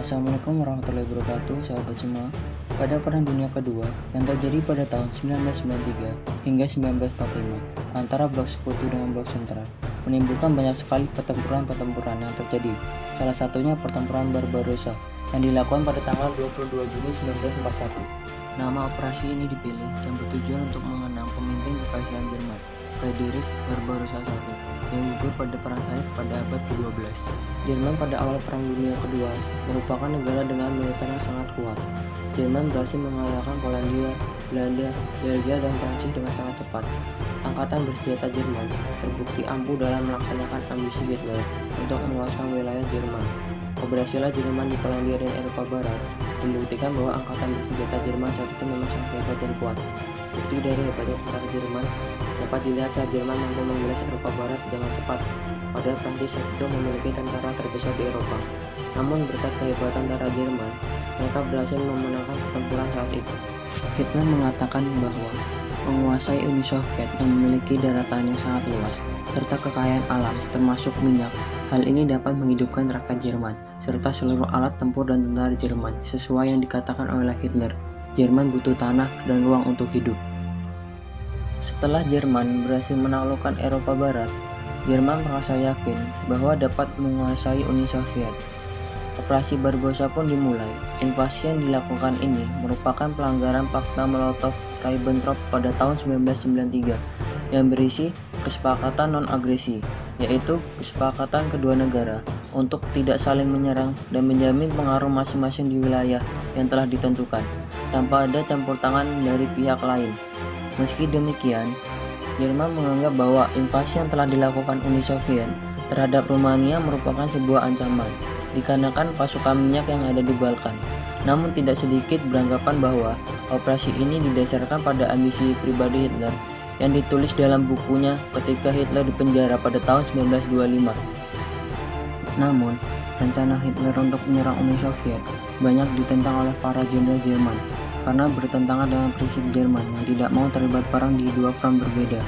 Assalamualaikum warahmatullahi wabarakatuh, sahabat semua. Pada Perang Dunia Kedua yang terjadi pada tahun 1993 hingga 1945 antara blok Sekutu dengan blok Sentral menimbulkan banyak sekali pertempuran-pertempuran yang terjadi. Salah satunya pertempuran Barbarossa yang dilakukan pada tanggal 22 Juni 1941. Nama operasi ini dipilih yang bertujuan untuk mengenang pemimpin Kekaisaran Jerman, Friedrich Barbarossa I, yang gugur pada perang salib pada abad ke-12. Jerman pada awal Perang Dunia Kedua merupakan negara dengan militer yang sangat kuat. Jerman berhasil mengalahkan Polandia, Belanda, Belgia, dan Prancis dengan sangat cepat. Angkatan bersenjata Jerman terbukti ampuh dalam melaksanakan ambisi Hitler untuk meluaskan wilayah Jerman. Keberhasilan Jerman di Polandia dan Eropa Barat membuktikan bahwa angkatan bersenjata Jerman saat itu memang sangat hebat dan kuat. Bukti dari hebatnya tentara Jerman dapat dilihat saat Jerman mampu menggilas Eropa Barat dengan cepat, padahal Prancis saat itu memiliki tentara terbesar di Eropa. Namun berkat kehebatan tentara Jerman, mereka berhasil memenangkan pertempuran saat itu. Hitler mengatakan bahwa menguasai Uni Soviet yang memiliki daratan yang sangat luas, serta kekayaan alam termasuk minyak. Hal ini dapat menghidupkan rakyat Jerman, serta seluruh alat tempur dan tentara Jerman, sesuai yang dikatakan oleh Hitler. Jerman butuh tanah dan ruang untuk hidup. Setelah Jerman berhasil menaklukkan Eropa Barat, Jerman merasa yakin bahwa dapat menguasai Uni Soviet. Operasi Barbarossa pun dimulai. Invasi yang dilakukan ini merupakan pelanggaran Fakta Molotov-Ribbentrop pada tahun 1993 yang berisi kesepakatan non-agresi, yaitu kesepakatan kedua negara untuk tidak saling menyerang dan menjamin pengaruh masing-masing di wilayah yang telah ditentukan, tanpa ada campur tangan dari pihak lain. Meski demikian, Jerman menganggap bahwa invasi yang telah dilakukan Uni Soviet terhadap Rumania merupakan sebuah ancaman, dikarenakan pasukan minyak yang ada di Balkan. Namun tidak sedikit beranggapan bahwa operasi ini didasarkan pada ambisi pribadi Hitler yang ditulis dalam bukunya ketika Hitler dipenjara pada tahun 1925. Namun, rencana Hitler untuk menyerang Uni Soviet banyak ditentang oleh para jenderal Jerman karena bertentangan dengan prinsip Jerman yang tidak mau terlibat perang di dua front berbeda.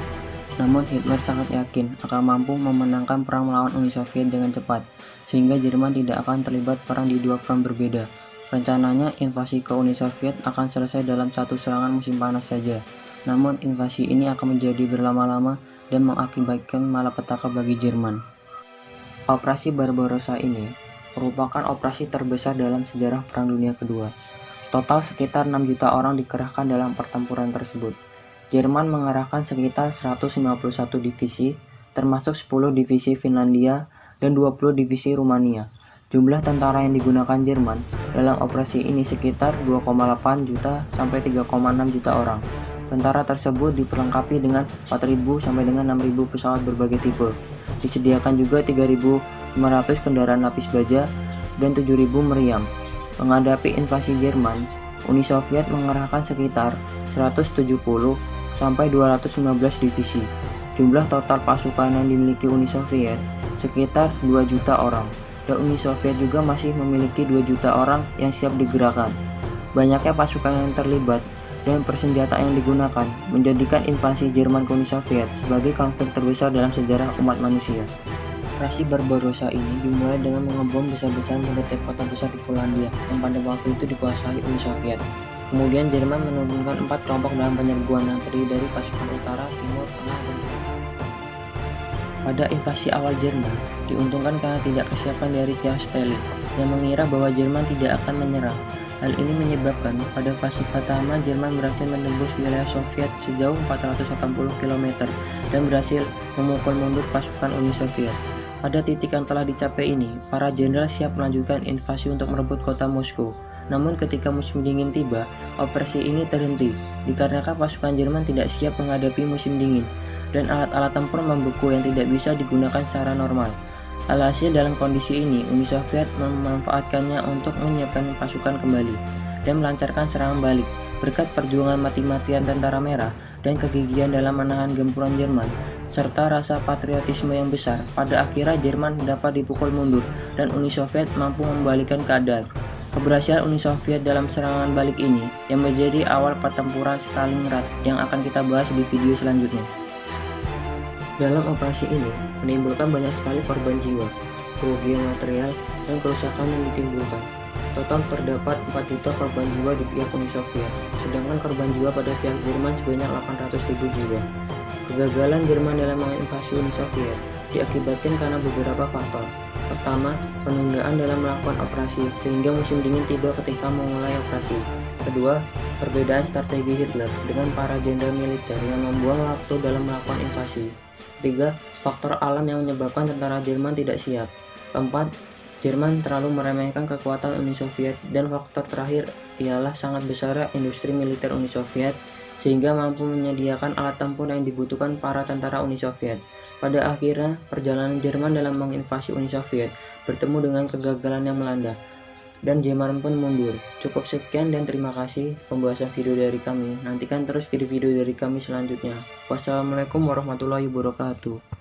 Namun Hitler sangat yakin akan mampu memenangkan perang melawan Uni Soviet dengan cepat, sehingga Jerman tidak akan terlibat perang di dua front berbeda. Rencananya invasi ke Uni Soviet akan selesai dalam satu serangan musim panas saja. Namun invasi ini akan menjadi berlama-lama dan mengakibatkan malapetaka bagi Jerman. Operasi Barbarossa ini merupakan operasi terbesar dalam sejarah Perang Dunia Kedua. Total sekitar 6 juta orang dikerahkan dalam pertempuran tersebut. Jerman mengerahkan sekitar 151 divisi, termasuk 10 divisi Finlandia dan 20 divisi Rumania. Jumlah tentara yang digunakan Jerman dalam operasi ini sekitar 2,8 juta sampai 3,6 juta orang. Tentara tersebut diperlengkapi dengan 4.000 sampai dengan 6.000 pesawat berbagai tipe. Disediakan juga 3.500 kendaraan lapis baja dan 7.000 meriam. Menghadapi invasi Jerman, Uni Soviet mengerahkan sekitar 170 sampai 215 divisi. Jumlah total pasukan yang dimiliki Uni Soviet sekitar 2 juta orang, dan Uni Soviet juga masih memiliki 2 juta orang yang siap digerakkan. Banyaknya pasukan yang terlibat dan persenjataan yang digunakan menjadikan invasi Jerman ke Uni Soviet sebagai konflik terbesar dalam sejarah umat manusia. Operasi Barbarossa ini dimulai dengan mengebom besar-besaran pada tiap kota besar di Polandia yang pada waktu itu dikuasai Uni Soviet. Kemudian Jerman menurunkan 4 kelompok dalam penyerbuan yang terdiri dari pasukan utara, timur, tengah, dan selatan. Pada invasi awal Jerman diuntungkan karena tidak kesiapan dari pihak Stalin yang mengira bahwa Jerman tidak akan menyerang. Hal ini menyebabkan pada fase pertama Jerman berhasil menembus wilayah Soviet sejauh 480 km dan berhasil memukul mundur pasukan Uni Soviet. Pada titik yang telah dicapai ini, para jenderal siap melanjutkan invasi untuk merebut kota Moskow. Namun ketika musim dingin tiba, operasi ini terhenti dikarenakan pasukan Jerman tidak siap menghadapi musim dingin dan alat-alat tempur membeku yang tidak bisa digunakan secara normal. Alhasil dalam kondisi ini, Uni Soviet memanfaatkannya untuk menyiapkan pasukan kembali dan melancarkan serangan balik. Berkat perjuangan mati-matian tentara merah dan kegigihan dalam menahan gempuran Jerman, serta rasa patriotisme yang besar, pada akhirnya Jerman dapat dipukul mundur dan Uni Soviet mampu membalikkan keadaan. Keberhasilan Uni Soviet dalam serangan balik ini yang menjadi awal pertempuran Stalingrad yang akan kita bahas di video selanjutnya. Dalam operasi ini menimbulkan banyak sekali korban jiwa, kerugian material, dan kerusakan yang ditimbulkan. Total terdapat 4 juta korban jiwa di pihak Uni Soviet, sedangkan korban jiwa pada pihak Jerman sebanyak 800.000 jiwa. Kegagalan Jerman dalam menginvasi Uni Soviet diakibatkan karena beberapa faktor. Pertama, penundaan dalam melakukan operasi, sehingga musim dingin tiba ketika memulai operasi. Kedua, perbedaan strategi Hitler dengan para jenderal militer yang membuang waktu dalam melakukan invasi. Ketiga, faktor alam yang menyebabkan tentara Jerman tidak siap. Keempat, Jerman terlalu meremehkan kekuatan Uni Soviet, dan faktor terakhir ialah sangat besarnya industri militer Uni Soviet sehingga mampu menyediakan alat tempur yang dibutuhkan para tentara Uni Soviet. Pada akhirnya, perjalanan Jerman dalam menginvasi Uni Soviet bertemu dengan kegagalan yang melanda, dan Jerman pun mundur. Cukup sekian dan terima kasih pembahasan video dari kami. Nantikan terus video-video dari kami selanjutnya. Wassalamualaikum warahmatullahi wabarakatuh.